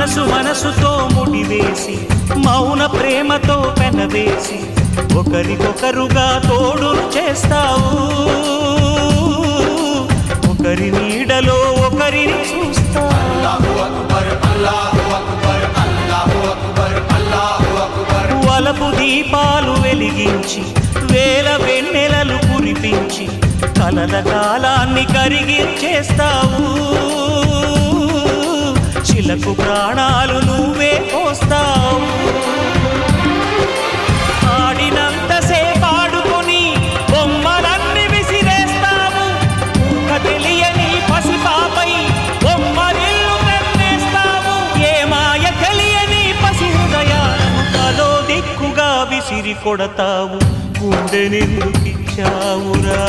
మనసుతో ముడివేసి మౌన ప్రేమతో పెనవేసి ఒకరికొకరుగా తోడును చేస్తావు ఒకరి నీడలో ఒకరిని చూస్తావు వలపు దీపాలు వెలిగించి వేల వెన్నెలలు కురిపించి కలల కాలాన్ని కరిగించేస్తావు చిలకు ప్రాణాలు నువ్వే పోస్తావు ఆడినంతసేపు ఆడుకొని బొమ్మలన్నీ విసిరేస్తావు తెలియని పసిపాపై బొమ్మరిల్లు కన్నేస్తావు ఏ మాయ తెలియని పసి హృదయాలను తలో దిక్కుగా విసిరి కొడతావు గుండెనెందుకిచ్చావురా